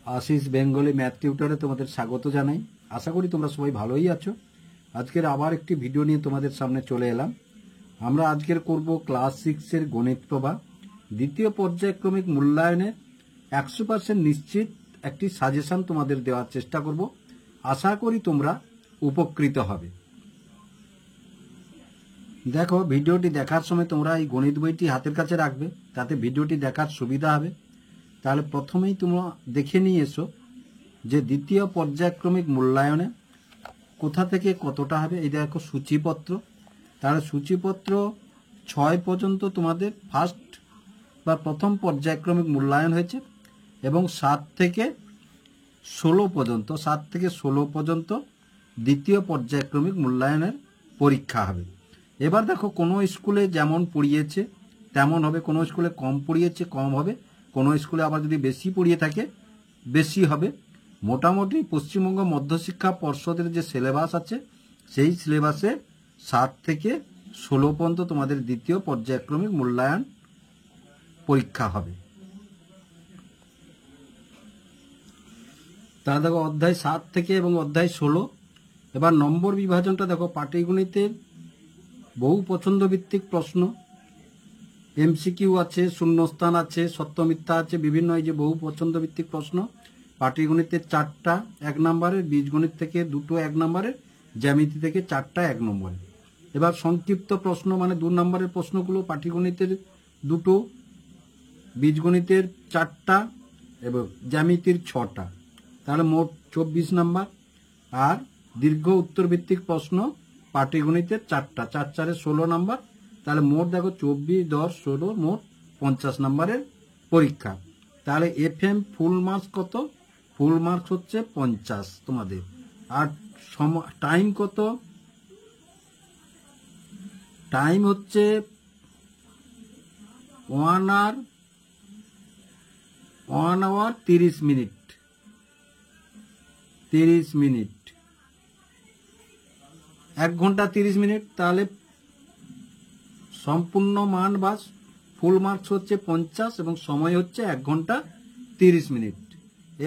Ashis Bengali math টিউটরে তোমাদের স্বাগত জানাই। আশা করি তোমরা সবাই ভালোই আছো। আজকের আবার একটি ভিডিও নিয়ে তোমাদের সামনে চলে এলাম। আমরা আজকের করব ক্লাস 6-এর গণিত প্রভা দ্বিতীয় পর্যায়ক্রমিক মূল্যায়নের 100% নিশ্চিত একটি সাজেশন তোমাদের দেওয়ার চেষ্টা করব। আশা করি তোমরা উপকৃত হবে। দেখো, ভিডিওটি দেখার সময় তোমরা এই গণিত বইটি হাতের কাছে রাখবে, তাতে ভিডিওটি দেখার সুবিধা হবে। তাহলে প্রথমেই তোমরা দেখে নিয়ে এসো যে দ্বিতীয় পর্যায়ক্রমিক মূল্যায়নে কোথা থেকে কতটা হবে। এই দেখো সূচিপত্র। তাহলে সূচিপত্র 6 পর্যন্ত তোমাদের ফার্স্ট বা প্রথম পর্যায়ক্রমিক মূল্যায়ন হয়েছে এবং 7 থেকে 16 পর্যন্ত দ্বিতীয় পর্যায়ক্রমিক মূল্যায়নের পরীক্ষা হবে। এবার দেখো, কোনো স্কুলে যেমন পড়িয়েছে তেমন হবে, কোনো স্কুলে কম পড়িয়েছে কম হবে, কোনো স্কুলে আবার যদি বেশি পড়িয়ে থাকে বেশি হবে। মোটামুটি পশ্চিমবঙ্গ মধ্যশিক্ষা পর্ষদের যে সিলেবাস আছে সেই সিলেবাসে 7 থেকে 16 পর্যন্ত তোমাদের দ্বিতীয় পর্যায়ক্রমিক মূল্যায়ন পরীক্ষা হবে। তাহলে দেখো অধ্যায় 7 থেকে এবং অধ্যায় 16। এবার নম্বর বিভাজনটা দেখো, পাটিগণিতের বহু পছন্দ ভিত্তিক প্রশ্ন, এমসিকিউ আছে, শূন্যস্থান আছে, সত্য মিথ্যা আছে, বিভিন্ন এই যে বহু পছন্দ ভিত্তিক প্রশ্ন। পাটিগণিতের 4টা 1 নম্বরের, বীজগণিত থেকে 2টো 1 নম্বরের, জ্যামিতি থেকে 4টা 1 নম্বরের। এবার সংক্ষিপ্ত প্রশ্ন মানে 2 নম্বরের প্রশ্নগুলো পাটিগণিতের 2টো, বীজগণিতের 4টা এবং জ্যামিতির 6টা। তাহলে মোট 24 নম্বর। আর দীর্ঘ উত্তর ভিত্তিক প্রশ্ন পাটিগণিতের 4টা, 4 4 16 নম্বর। তাহলে মোট দেখো 24 10 16 মোট 50 নম্বরের পরীক্ষা। তাহলে এফএম ফুল মার্কস কত? ফুল মার্কস হচ্ছে 50 তোমাদের। আর টাইম কত? টাইম হচ্ছে 1 আওয়ার 30 মিনিট। 30 মিনিট, 1 ঘন্টা 30 মিনিট। তাহলে সম্পূর্ণ মান বা ফুল মার্কস হচ্ছে 50 এবং সময় হচ্ছে 1 ঘন্টা 30 মিনিট।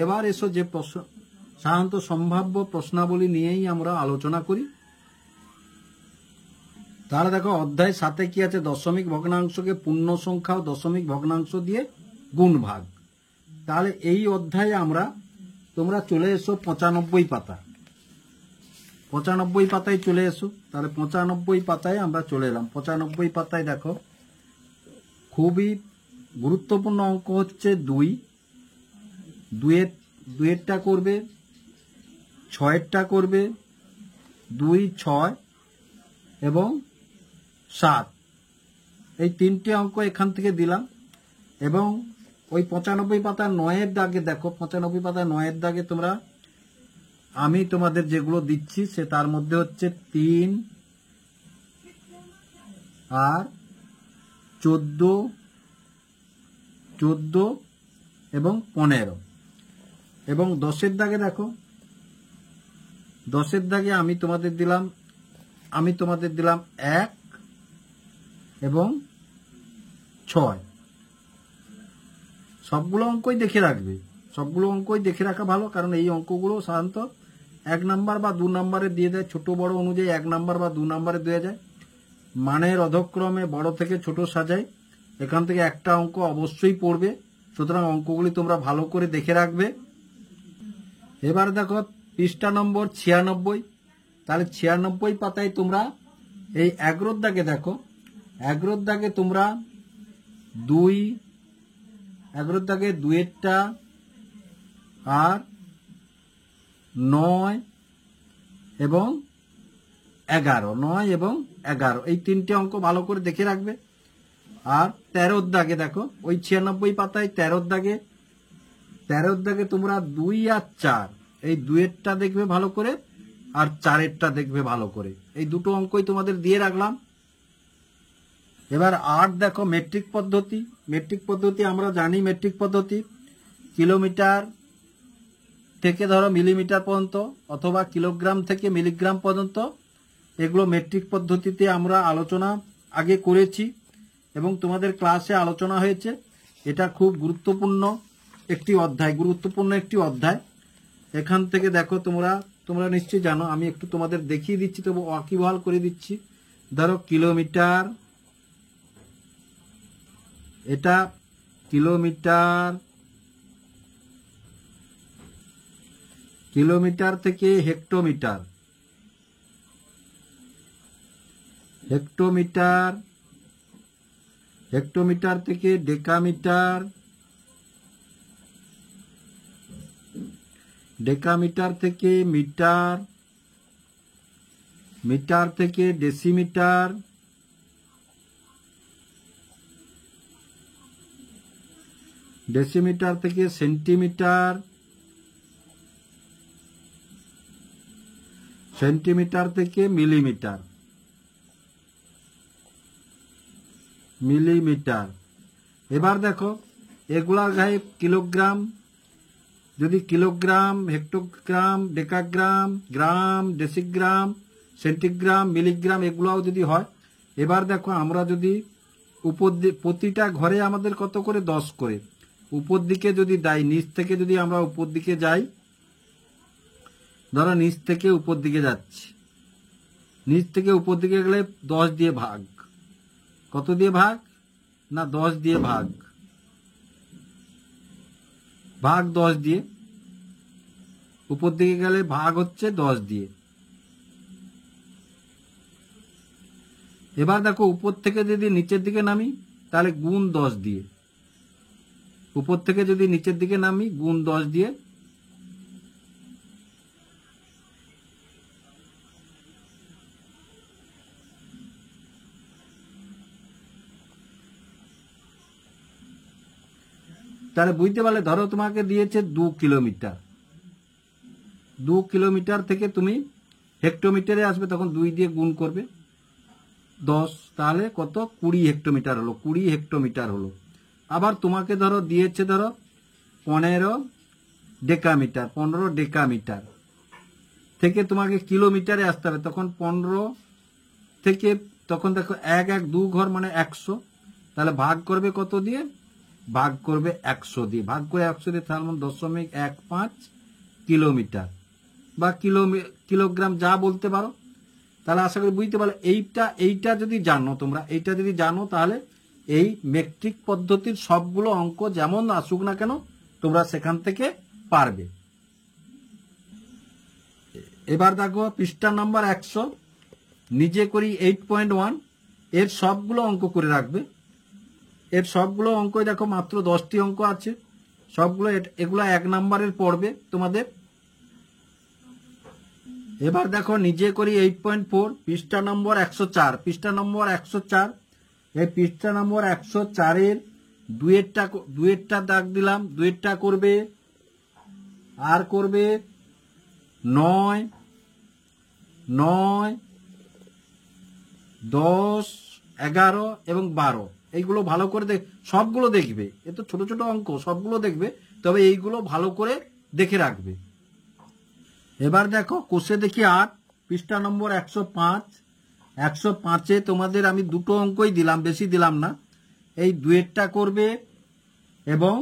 এবার এসো যে প্রশ্ন সাধারণত সম্ভাব্য প্রশ্নাবলী নিয়েই আমরা আলোচনা করি। তাহলে দেখো অধ্যায় 7-এ কি আছে? দশমিক ভগ্নাংশকে পূর্ণ সংখ্যা ও দশমিক ভগ্নাংশ দিয়ে গুণ ভাগ। তাহলে এই অধ্যায়ে তোমরা চলে এসো 95 পাতা। 95 পাতায় চলে এসো। তাহলে 95 পাতায় আমরা চলে এলাম। 95 পাতায় দেখো খুবই গুরুত্বপূর্ণ অঙ্ক হচ্ছে 2। 2-এরটা করবে, 6-এরটা করবে, 2 6 এবং 7। এই 3টে অঙ্ক এখান থেকে দিলাম। এবং ওই 95 পাতার 9-এর দাগে দেখো, 95 পাতার 9-এর দাগে তোমরা আমি তোমাদের যেগুলো দিচ্ছি সে তার মধ্যে হচ্ছে 3 আর 14 এবং 15। এবং 10-এর দাগে দেখো, 10-এর দাগে আমি তোমাদের দিলাম 1 এবং 6। সবগুলো অঙ্কই দেখে রাখবে, সবগুলো অঙ্কই দেখে রাখা ভালো, কারণ এই অঙ্কগুলো সাধারণত 1 নাম্বার বা 2 নম্বরে দিয়ে দেয়। ছোট বড় অনুযায়ী 1 নাম্বার বা 2 নম্বরে দেওয়া যায়। মানের অধক্রমে বড় থেকে ছোট সাজায়। এখান থেকে একটা অঙ্ক অবশ্যই পড়বে, সুতরাং অঙ্কগুলি তোমরা ভালো করে দেখে রাখবে। এবার দেখো পৃষ্ঠা নম্বর 96। তাহলে 96 পাতায় তোমরা এই 11-র দাগে দেখো, 11-র দাগে তোমরা 11-র দাগে 2-এরটা আর 9 এবং 11 এই 3টে অঙ্ক ভালো করে দেখে রাখবে। আর 13-র দাগে দেখো, ওই 96 পাতায় 13-র দাগে তোমরা 2 আর 4, এই 2-এরটা দেখবে ভালো করে আর 4-এরটা দেখবে ভালো করে। এই দুটো অঙ্কই তোমাদের দিয়ে রাখলাম। এবার 8 দেখো মেট্রিক পদ্ধতি। মেট্রিক পদ্ধতি আমরা জানি, মেট্রিক পদ্ধতি কিলোমিটার থেকে ধরো মিলিমিটার পর্যন্ত অথবা কিলোগ্রাম থেকে মিলিগ্রাম পর্যন্ত, এগুলো মেট্রিক পদ্ধতিতে আমরা আলোচনা আগে করেছি এবং তোমাদের ক্লাসে আলোচনা হয়েছে। এটা খুব গুরুত্বপূর্ণ একটি অধ্যায়, গুরুত্বপূর্ণ একটি অধ্যায়। এখান থেকে দেখো তোমরা নিশ্চয়ই জানো, আমি একটু তোমাদের দেখিয়ে দিচ্ছি, তবু ওয়াকিবহাল করে দিচ্ছি। ধরো কিলোমিটার, এটা কিলোমিটার, কিলোমিটার থেকে হেক্টোমিটার, হেক্টোমিটার, হেক্টোমিটার থেকে ডেকামিটার, ডেকামিটার থেকে মিটার, মিটার থেকে ডেসিমিটার, ডেসিমিটার থেকে সেন্টিমিটার, সেন্টিমিটার থেকে মিলিমিটার, মিলিমিটার। এবার দেখো এগুলা গায়ে কিলোগ্রাম, যদি কিলোগ্রাম, হেক্টোগ্রাম, ডেকাগ্রাম, গ্রাম, ডেসিগ্রাম, সেন্টিগ্রাম, মিলিগ্রাম এগুলাও যদি হয়। এবার দেখো আমরা যদি উপর প্রতিটা ঘরে আমাদের কত করে, 10 করে। উপর দিকে যদি যাই, নিচ থেকে যদি আমরা উপর দিকে যাই, ধরো নিচ থেকে উপর দিকে যাচ্ছি, নিচ থেকে উপর দিকে গেলে 10 দিয়ে ভাগ, কত দিয়ে ভাগ না 10 দিয়ে ভাগ, ভাগ 10 দিয়ে, উপর দিকে গেলে ভাগ হচ্ছে 10 দিয়ে। এবার দেখো উপর থেকে যদি নিচের দিকে নামি তাহলে গুণ 10 দিয়ে, উপর থেকে যদি নিচের দিকে নামি গুণ 10 দিয়ে। তাহলে বুঝতে পারলে, ধরো তোমাকে দিয়েছে 2 কিলোমিটার, 2 কিলোমিটার থেকে তুমি হেক্টোমিটারে আসবে, তখন 2 দিয়ে গুণ করবে 10, তাহলে কত 20 হেক্টোমিটার হলো, 20 হেক্টোমিটার হলো। আবার তোমাকে ধরো দিয়েছে ধরো 15 ডেকামিটার, 15 ডেকামিটার থেকে তোমাকে কিলোমিটারে আসতে হবে, তখন 15 থেকে, তখন দেখো 1 1 2 ঘর মানে 100, তাহলে ভাগ করবে কত দিয়ে, ভাগ করবে 100 দিয়ে, ভাগ করে 100 দিয়ে, তার মানে 0.15 কিলোমিটার বা কিলোগ্রাম যা বলতে পারো। তাহলে আশা করি বুঝতে পারলে। এইটা যদি জানো তোমরা, এইটা যদি জানো তাহলে এই মেট্রিক পদ্ধতির সবগুলো অঙ্ক যেমন আসুক না কেন তোমরা সেখান থেকে পারবে। এবার দেখো পৃষ্ঠা নম্বর 100, নিজে করি 8.1, এর সবগুলো অঙ্ক করে রাখবে। এর সবগুলো অঙ্ক দেখো মাত্র 10টি অঙ্ক আছে, সবগুলো এগুলো 1 নম্বরের পড়বে তোমাদের। এবার দেখো নিজে করি 8.4, পৃষ্ঠা নম্বর 104, পৃষ্ঠা নম্বর 104, এই পৃষ্ঠা নম্বর 104-এর দুয়েরটা দাগ দিলাম, দুয়েরটা করবে, আর করবে 9, 9, 10, 11 এবং 12। এইগুলো ভালো করে সবগুলো দেখবে, এ তো ছোট ছোট অঙ্ক, সবগুলো দেখবে, তবে এইগুলো ভালো করে দেখে রাখবে। এবার দেখো কোষে দেখি 8, পৃষ্ঠা নম্বর 105, 105-এ তোমাদের আমি দুটো অঙ্কই দিলাম, বেশি দিলাম না। এই 2-এরটা করবে এবং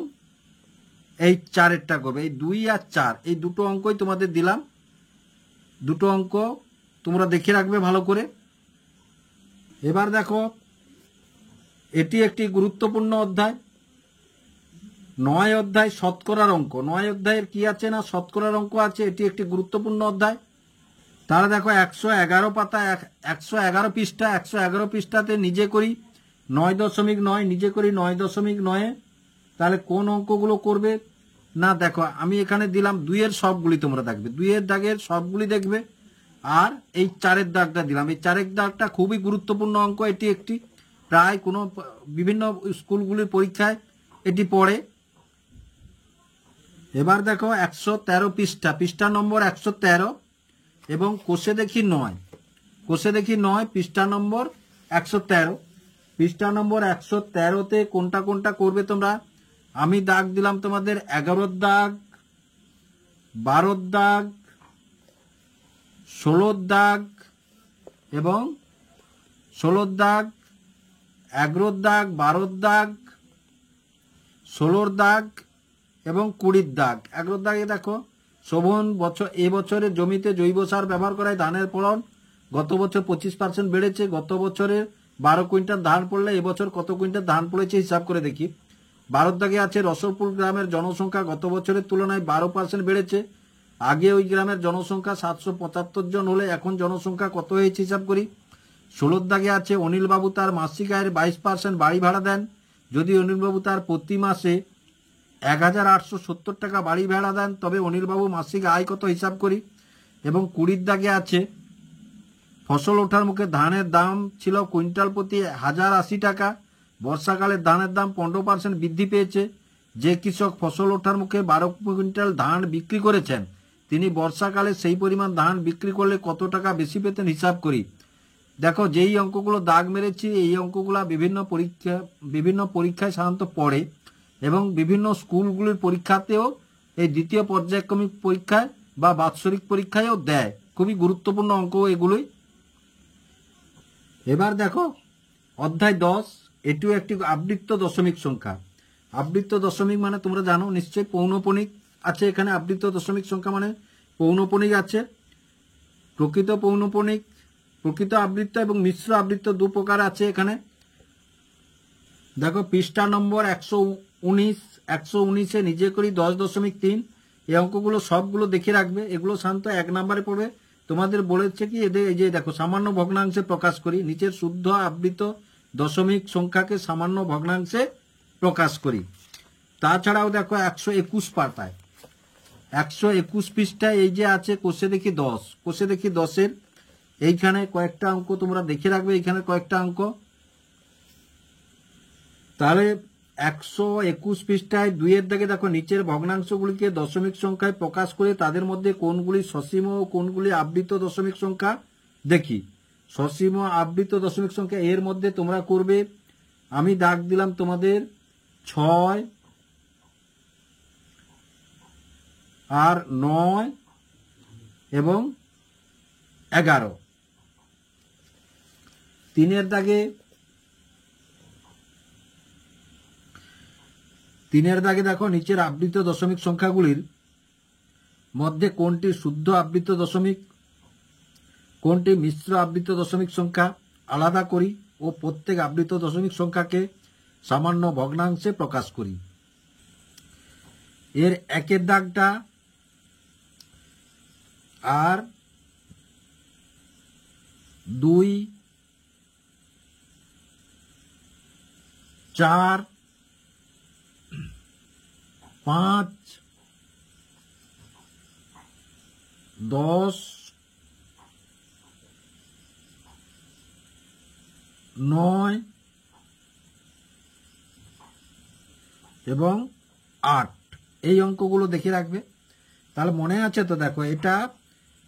এই 4-এরটা করবে, এই 2 আর 4 এই দুটো অঙ্কই তোমাদের দিলাম। দুটো অঙ্ক তোমরা দেখে রাখবে ভালো করে। এবার দেখো এটি একটি গুরুত্বপূর্ণ অধ্যায়, 9 অধ্যায় শতকরার অঙ্ক। 9 অধ্যায়ের কি আছে না শতকরার অঙ্ক আছে, এটি একটি গুরুত্বপূর্ণ অধ্যায়। তাহলে দেখো 111 পাতা, 111 পৃষ্ঠা, 111 পৃষ্ঠাতে নিজে করি 9.9, নিজে করি 9.9-এ। তাহলে কোন অঙ্কগুলো করবে না দেখো আমি এখানে দিলাম 2-এর সবগুলি তোমরা দেখবে, 2-এর দাগের সবগুলি দেখবে, আর এই 4-এর দাগটা দিলাম। এই 4-এর দাগটা খুবই গুরুত্বপূর্ণ অঙ্ক, এটি একটি প্রায় কোনো বিভিন্ন স্কুলগুলির পরীক্ষায় এটি পড়ে। এবার দেখো 113 পৃষ্ঠা, পৃষ্ঠা নম্বর 113 এবং কোষে দেখি 9, কোষে দেখি 9, পৃষ্ঠা নম্বর 113, পৃষ্ঠা নম্বর 113-তে কোনটা কোনটা করবে তোমরা, আমি দাগ দিলাম তোমাদের 11-র দাগ, 12-র দাগ, 16-র দাগ এবং 16-র দাগ, 11-র দাগ, 12-র দাগ, 16-র দাগ এবং 20 দাগ। 11 দাগে দেখো শোভন এবছরের জমিতে জৈব সার ব্যবহার করায় ধানের ফলন গত বছর 25% বেড়েছে। গত বছরের 12 কুইন্টাল ধান পড়লে এবছর কত কুইন্টাল ধান পড়েছে হিসাব করে দেখি। 12 দাগে আছে রসলপুর গ্রামের জনসংখ্যা গত বছরের তুলনায় 12% বেড়েছে। আগে ওই গ্রামের জনসংখ্যা 775 জন হলে এখন জনসংখ্যা কত হয়েছে হিসাব করি। 16 দাগে আছে অনিলবাবু তার মাসিক আয়ের 22% বাড়ি ভাড়া দেন। যদি অনিলবাবু তার প্রতি মাসে 1870 টাকা বাড়ি ভাড়া দেন তবে অনিলবাবু মাসিক আয় কত হিসাব করি। এবং 20 দাগে আছে ফসল ওঠার মুখে ধানের দাম ছিল কুইন্টাল প্রতি 1080 টাকা। বর্ষাকালে ধানের দাম 15% বৃদ্ধি পেয়েছে। যে কৃষক ফসল ওঠার মুখে 12 কুইন্টাল ধান বিক্রি করেছেন তিনি বর্ষাকালে সেই পরিমাণ ধান বিক্রি করলে কত টাকা বেশি পেতেন হিসাব করি। দেখো যেই অঙ্কগুলো দাগ মেরেছি এই অঙ্কগুলো বিভিন্ন পরীক্ষায় সাধারণত পড়ে এবং বিভিন্ন স্কুলগুলির পরীক্ষাতেও এই দ্বিতীয় পর্যায়ক্রমিক পরীক্ষায় বা বাৎসরিক পরীক্ষায়ও দেয়। খুবই গুরুত্বপূর্ণ অঙ্ক এগুলোই। এবার দেখো অধ্যায় 10, এটিও একটি আবৃত্ত দশমিক সংখ্যা। আবৃত্ত দশমিক মানে তোমরা জানো নিশ্চয়ই, পৌনপণিক আছে এখানে। আবৃত্ত দশমিক সংখ্যা মানে পৌনপণিক আছে। প্রকৃত পৌনপণিক, প্রকৃত আবৃত্ত এবং মিশ্র আবৃত্ত দু প্রকার আছে এখানে। দেখো পৃষ্ঠা নম্বর 119 নিজে করি 10.3 এই অঙ্কগুলো সবগুলো দেখে রাখবে। এগুলো শান্ত 1 নম্বরে পড়বে। তোমাদের বলেছে কি এদের এই যে দেখো সামান্য ভগ্নাংশে প্রকাশ করি, নিচের শুদ্ধ আবৃত দশমিক সংখ্যাকে সামান্য ভগ্নাংশে প্রকাশ করি। তাছাড়াও দেখো 121 পাতায় 121 পৃষ্ঠায় এই যে আছে কোষে দেখি 10, কোষে দেখি 10-এর এইখানে কয়েকটা অঙ্ক তোমরা দেখে রাখবে। এইখানে কয়েকটা অঙ্ক, তাহলে 121 পৃষ্ঠায় 2-এর দাগে দেখো নিচের ভগ্নাংশগুলিকে দশমিক সংখ্যায় প্রকাশ করে তাদের মধ্যে কোনগুলি সসীম ও কোনগুলি আবৃত দশমিক সংখ্যা দেখি। সসীম আবৃত দশমিক সংখ্যা এর মধ্যে তোমরা করবে, আমি দাগ দিলাম তোমাদের 6 আর 9 এবং 11। 3-এর দাগে দেখো নিচের আবৃত দশমিক সংখ্যাগুলির মধ্যে কোনটি শুদ্ধ আবৃত দশমিক, কোনটি মিশ্র আবৃত দশমিক সংখ্যা আলাদা করি ও প্রত্যেক আবৃত দশমিক সংখ্যাকে সামান্য ভগ্নাংশে প্রকাশ করি। এর 1-এর দাগটা আর 2, 4, 5, 10, 9 এবং 8 এই অঙ্কগুলো দেখে রাখবে। তাহলে মনে আছে তো? দেখো এটা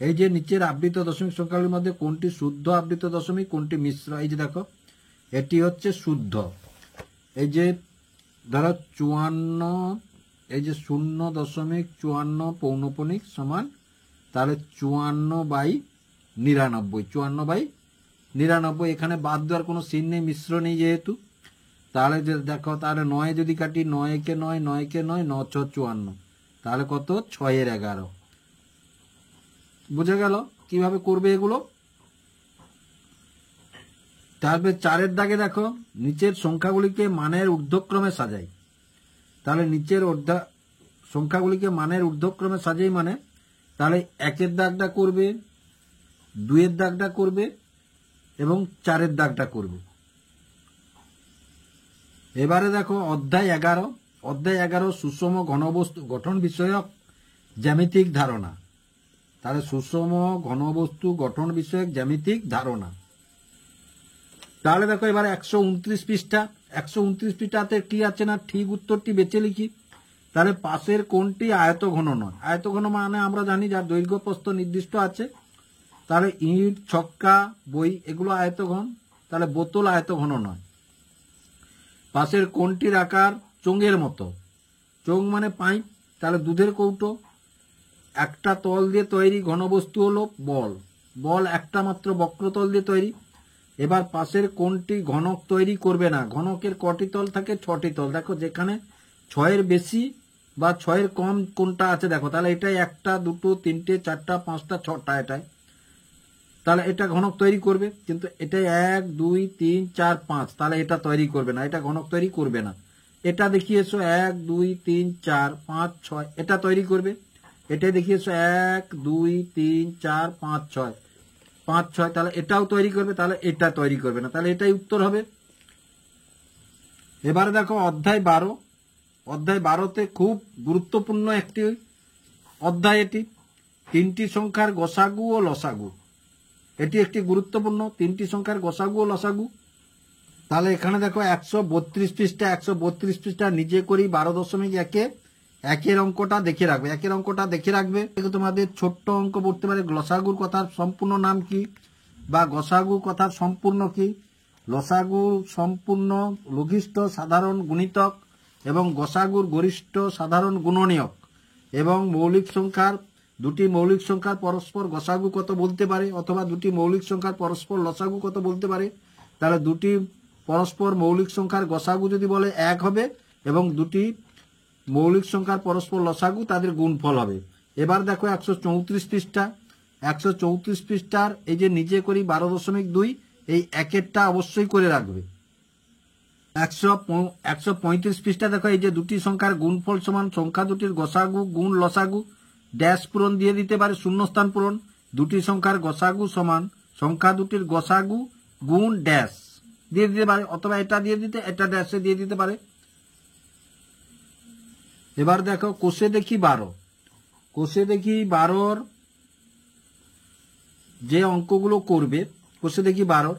এই যে নিচের আবৃত দশমিক সংখ্যাগুলির মধ্যে কোনটি শুদ্ধ আবৃত দশমিক, কোনটি মিশ্র। এই যে দেখো এটি হচ্ছে শুদ্ধ। এই যে ধরো 54, এই যে 0.54 পৌনপণিক সমান তাহলে 54/99, 54/99। এখানে বাদ দেওয়ার কোনো চিহ্ন নেই, মিশ্র নেই যেহেতু। তাহলে দেখো তাহলে 9 যদি কাটি 9 কে 9, 9 কে 9, 9 × 54, তাহলে কত 6-11। বুঝে গেল কিভাবে করবে এগুলো? তারপরে 4-এর দাগে দেখো নিচের সংখ্যাগুলিকে মানের ঊর্ধ্বক্রমে সাজাই। তাহলে নিচের সংখ্যাগুলিকে মানের ঊর্ধ্বক্রমে সাজাই মানে তাহলে 1-এর দাগটা করবে, 2-এর দাগটা করবে এবং 4-এর দাগটা করবে। এবারে দেখো অধ্যায় 11 সুষম ঘনবস্তু গঠন বিষয়ক জ্যামিতিক ধারণা। তাহলে সুষম ঘনবস্তু গঠন বিষয়ক জ্যামিতিক ধারণা। তাহলে দেখো এবার 129 পৃষ্ঠা। 129 পৃষ্ঠাতে কি আছে না ঠিক উত্তরটি বেছে লিখি। তাহলে পাশের কোনটি আয়তঘন নয়। আয়তঘন মানে আমরা জানি যার দৈর্ঘ্য প্রস্থ নির্দিষ্ট আছে। তাহলে ইট, ছক্কা, বই এগুলো আয়তঘন। তাহলে বোতল আয়তঘন নয়। পাশের কোনটির আকার চোঙের মতো। চোঙ মানে পাইপ। তাহলে দুধের কৌটো। একটা তল দিয়ে তৈরি ঘনবস্তু হলো বল। বল একটা মাত্র বক্রতল দিয়ে তৈরি। এবার পাশের কোনটি ঘনক তৈরি করবে না। ঘনকের কটি তল থাকে? 6টি তল। দেখো যেখানে 6-এর বেশি বা 6-এর কম কোনটা আছে দেখো, তাহলে এটাই 1টা 2টো 3টে 4টা 5টা 6টা এটাই, তাহলে এটা ঘনক তৈরি করবে। কিন্তু এটাই 1 2 3 4 5, তাহলে এটা তৈরি করবে না, এটা ঘনক তৈরি করবে না। এটা দেখিয়েছো 1 2 3 4 5 6, এটা তৈরি করবে। এটাই দেখিয়েছো 1 2 3 4 5 6 5 6, তাহলে এটাও তৈরি করবে, তাহলে এটা তৈরি করবে না, তাহলে এটাই উত্তর হবে। এবারে দেখো অধ্যায় 12। অধ্যায় 12তে খুব গুরুত্বপূর্ণ একটি অধ্যায় এটি, 3টি সংখ্যার গসাগু ও লসাগু। এটি একটি গুরুত্বপূর্ণ 3টি সংখ্যার গসাগু ও লসাগু। তাহলে এখানে দেখো 132 পৃষ্ঠা, 132 পৃষ্ঠা নিজে করি 12.1 একের অঙ্কটা দেখে রাখবে, একের অঙ্কটা দেখে রাখবে। তোমাদের ছোট্ট অঙ্ক পড়তে পারে, লসাগুর কথার সম্পূর্ণ নাম কি, বা গসাগু কথার সম্পূর্ণ কি। লসাগু সম্পূর্ণ লঘিষ্ঠ সাধারণ গুণিতক এবং গসাগুর গরিষ্ঠ সাধারণ গুণনীয়ক, এবং মৌলিক সংখ্যার দুটি মৌলিক সংখ্যার পরস্পর গসাগু কত বলতে পারে, অথবা দুটি মৌলিক সংখ্যার পরস্পর লসাগু কত বলতে পারে। তাহলে দুটি পরস্পর মৌলিক সংখ্যার গসাগু যদি বলে 1 হবে, এবং দুটি মৌলিক সংখ্যার পরস্পর লসাগু তাদের গুণফল হবে। এবার দেখো 134 পৃষ্ঠা, 134 পৃষ্ঠার এই যে নিজে করি 12.2, এই একেরটা অবশ্যই করে রাখবে। 135 পৃষ্ঠা দেখো এই যে দুটি সংখ্যার গুণফল সমান সংখ্যা দুটির গসাগু গুণ লসাগু, ড্যাশ পূরণ দিয়ে দিতে পারে, শূন্যস্থান পূরণ। দুটি সংখ্যার গসাগু সমান সংখ্যা দুটির গসাগু গুণ ড্যাশ দিয়ে দিতে পারে, অথবা এটা দিয়ে দিতে, এটা ড্যাশে দিয়ে দিতে পারে। এবার দেখো কোষে দেখি 12, কোষে দেখি 12 যে অঙ্কগুলো করবে, কোষে দেখি 12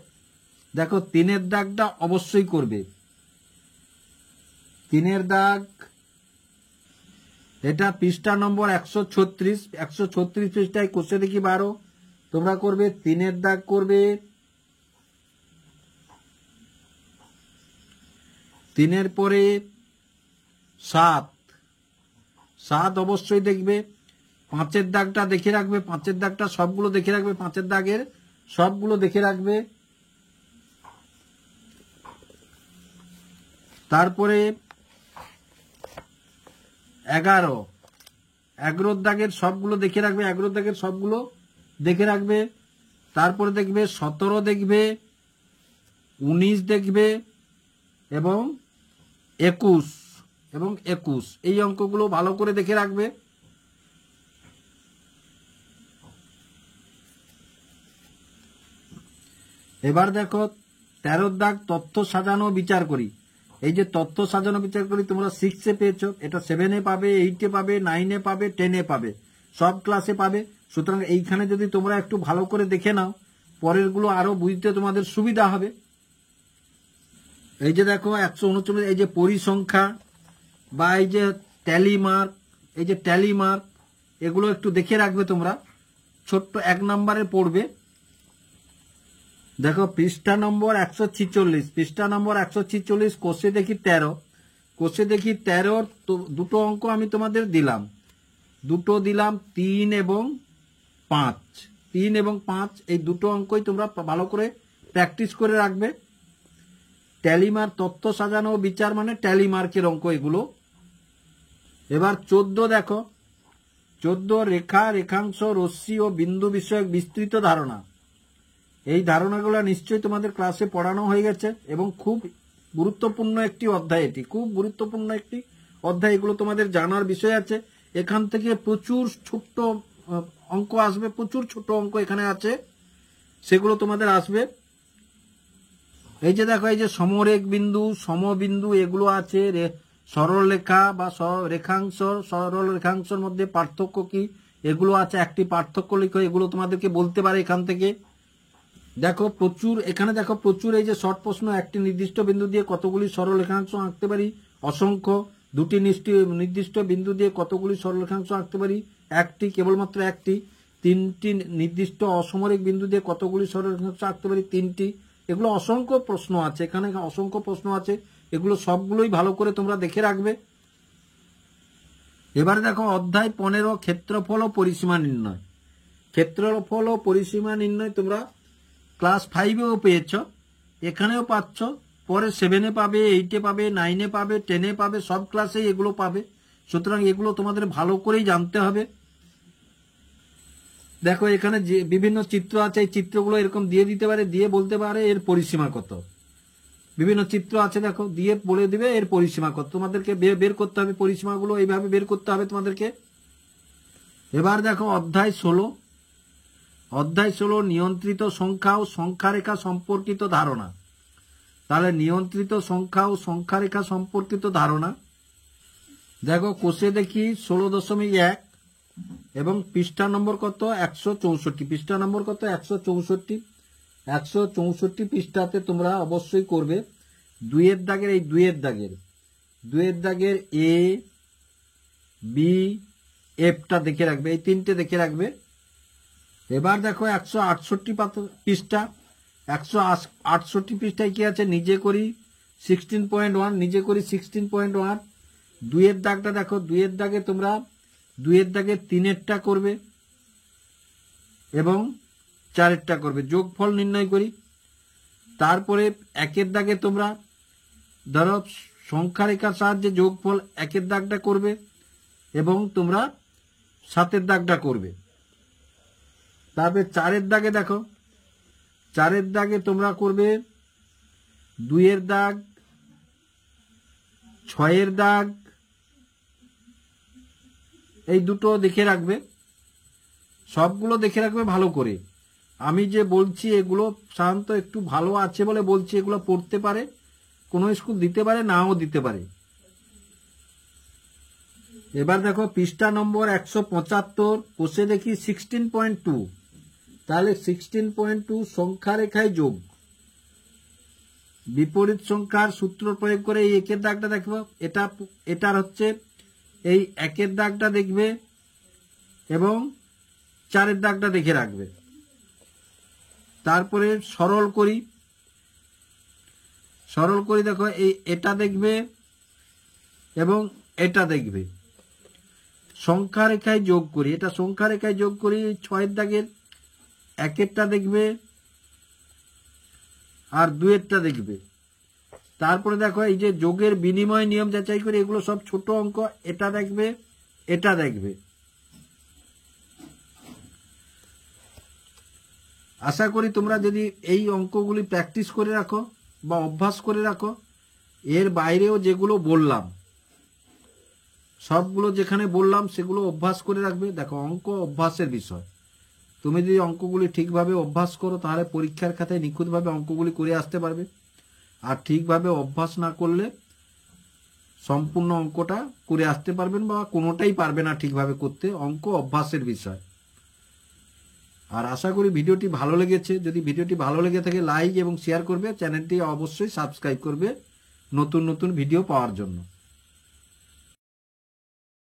দেখো 3-এর দাগটা অবশ্যই করবে। 3-এর দাগ এটা পৃষ্ঠা নম্বর 136, 136 পৃষ্ঠায় কোষে দেখি 12 তোমরা করবে। 3-এর দাগ করবে, 3-এর পরে 7, 7 অবশ্যই দেখবে। 5-এর দাগটা দেখে রাখবে, 5-এর দাগটা সবগুলো দেখে রাখবে, 5-এর দাগের সবগুলো দেখে রাখবে। তারপরে 11, 11-র দাগের সবগুলো দেখে রাখবে, 11-র দাগের সবগুলো দেখে রাখবে। তারপরে দেখবে 17 দেখবে, 19 দেখবে, এবং 21 এই অঙ্কগুলো ভালো করে দেখে রাখবে। এবার দেখো 13-র দাগ তথ্য সাজানো বিচার করি। এই যে তথ্য সাজানো বিচার করি তোমরা 6-এ পেয়েছো, এটা 7-এ পাবে, 8-এ পাবে, 9-এ পাবে, 10-এ পাবে, সব ক্লাসে পাবে। সুতরাং এইখানে যদি তোমরা একটু ভালো করে দেখে নাও, পরেরগুলো আরো বুঝতে তোমাদের সুবিধা হবে। এই যে দেখো 139, এই যে পরিসংখ্যা বা এই যে ট্যালি মার্ক, এই যে ট্যালি মার্ক, এগুলো একটু দেখে রাখবে তোমরা, ছোট্ট 1 নম্বরে পড়বে। দেখো পৃষ্ঠা নম্বর 146, পৃষ্ঠা নম্বর 146 কোষে দেখি 13, কোষে দেখি 13 দুটো অঙ্ক আমি তোমাদের দিলাম, দুটো দিলাম 3 এবং 5, 3 এবং 5 এই দুটো অঙ্কই তোমরা ভালো করে প্র্যাকটিস করে রাখবে। ট্যালিমার তথ্য সাজানো বিচার মানে ট্যালিমার্কের অঙ্ক এগুলো। এবার 14 দেখো, 14 রেখা, রেখাংশ, রশ্মি ও বিন্দু বিষয়ক বিস্তৃত ধারণা। এই ধারণাগুলো নিশ্চয়ই তোমাদের ক্লাসে পড়ানো হয়ে গেছে, এবং খুব গুরুত্বপূর্ণ একটি অধ্যায়, এটি খুব গুরুত্বপূর্ণ একটি অধ্যায়, এগুলো তোমাদের জানার বিষয় আছে। এখান থেকে প্রচুর ছোট্ট অঙ্ক আসবে, প্রচুর ছোট অঙ্ক এখানে আছে, সেগুলো তোমাদের আসবে। এই যে দেখো এই যে সমরেখ বিন্দু, সমবিন্দু এগুলো আছে, সরল রেখা বা রেখাংশ, সরল রেখাংশের মধ্যে পার্থক্য কি এগুলো আছে, একটি পার্থক্য লিখো, এগুলো তোমাদেরকে বলতে পারে এখান থেকে। দেখো প্রচুর, এখানে দেখো প্রচুর এই যে শর্ট প্রশ্ন, একটি নির্দিষ্ট বিন্দু দিয়ে কতগুলি সরল রেখাংশ আঁকতে পারি, অসংখ্য। দুটি নির্দিষ্ট বিন্দু দিয়ে কতগুলি সরল রেখাংশ আঁকতে পারি, একটি, কেবলমাত্র একটি। তিনটি নির্দিষ্ট অসমরেখ বিন্দু দিয়ে কতগুলি সরল রেখাংশ আঁকতে পারি, 3টি। এগুলো অসংখ্য প্রশ্ন আছে, এখানে অসংখ্য প্রশ্ন আছে, এগুলো সবগুলোই ভালো করে তোমরা দেখে রাখবে। এবারে দেখো অধ্যায় 15 ক্ষেত্রফল ও পরিসীমা নির্ণয়। ক্ষেত্রফল ও পরিসীমা নির্ণয় তোমরা ক্লাস 5-এও পেয়েছ, এখানেও পাচ্ছ, পরে 7-এ পাবে, 8-এ পাবে, 9-এ পাবে, 10-এ পাবে, সব ক্লাসেই এগুলো পাবে। সুতরাং এগুলো তোমাদের ভালো করেই জানতে হবে। দেখো এখানে যে বিভিন্ন চিত্র আছে, এই চিত্রগুলো এরকম দিয়ে দিতে পারে, দিয়ে বলতে পারে এর পরিসীমা কত। বিভিন্ন চিত্র আছে দেখো, দিয়ে বলে দিবে এর পরিসীমা কত। তোমাদেরকে বের করতে হবে পরিসীমাগুলো, এইভাবে বের করতে হবে তোমাদেরকে। এবার দেখো অধ্যায় 16। অধ্যায় 16 নিয়ন্ত্রিত সংখ্যা ও সংখ্যারেখা সম্পর্কিত ধারণা। তাহলে নিয়ন্ত্রিত সংখ্যা ও সংখ্যারেখা সম্পর্কিত ধারণা। দেখো কোষে দেখি 16.1 এবং পৃষ্ঠা নম্বর কত 164। পৃষ্ঠা নম্বর কত 164। 164 পৃষ্ঠাতে তোমরা অবশ্যই করবে 2 দাগের, এই 2 দাগের এ বি এফটা দেখে রাখবে, এই 3টে দেখে রাখবে। এবার দেখো 168 পৃষ্ঠা। 168 পৃষ্ঠায় কি আছে, নিজে করি 16.1, নিজে করি 16.1। 2 দাগটা দেখো, 2 দাগে তোমরা 2 দাগে 3টা করবে এবং 4টা করবে, যোগফল নির্ণয় করি। তারপরে 1 দাগে তোমরা ধরো সংখ্যা রেখার সাহায্যে যোগফল 1 দাগটা করবে এবং তোমরা 7 দাগটা করবে। তারপরে 4 দাগে দেখো, 4 দাগে তোমরা করবে 2 দাগ, 6 দাগ, এই দুটো দেখে রাখবে, সবগুলো দেখে রাখবে ভালো করে। আমি যে বলছি এগুলো সাধারণত একটু ভালো আছে বলে বলছি, এগুলো পড়তে পারে, কোনো স্কুল দিতে পারে নাও দিতে পারে। এবার দেখো পৃষ্ঠা নম্বর 175, কোষে দেখি 16.2। তাহলে 16.2 সংখ্যা রেখায় যোগ। বিপরীত সংখ্যার সূত্র প্রয়োগ করে এই 1 দাগটা দেখবো, এটার হচ্ছে এই 1 দাগটা দেখবে এবং 4 দাগটা দেখে রাখবে। তারপরে সরল করি দেখো, এটা দেখবে এবং এটা দেখবে। সংখ্যা রেখায় যোগ করি, এটা সংখ্যা রেখায় যোগ করি, 6 দাগের 1টা দেখবে আর 2টা দেখবে। তারপরে দেখো এই যে যোগের বিনিময় নিয়ম যাচাই করি, এগুলো সব ছোট অঙ্ক, এটা দেখবে, এটা দেখবে। আশা করি তোমরা যদি এই অঙ্কগুলি প্র্যাকটিস করে রাখো বা অভ্যাস করে রাখো, এর বাইরেও যেগুলো বললাম সবগুলো যেখানে বললাম সেগুলো অভ্যাস করে রাখবে। দেখো অঙ্ক অভ্যাসের বিষয়, তুমি যদি অঙ্কগুলি ঠিকভাবে অভ্যাস করো তাহলে পরীক্ষার খাতায় নিখুঁতভাবে অঙ্কগুলি করে আসতে পারবে। আর ঠিকভাবে অভ্যাস না করলে সম্পূর্ণ অঙ্কটা করে আসতে পারবেন বা কোনোটাই পারবে না ঠিকভাবে করতে। অঙ্ক অভ্যাসের বিষয়। আর আশা করি ভিডিওটি ভালো লেগেছে। যদি ভিডিওটি ভালো লেগে থাকে লাইক এবং শেয়ার করবে, চ্যানেলটি অবশ্যই সাবস্ক্রাইব করবে নতুন নতুন ভিডিও পাওয়ার জন্য।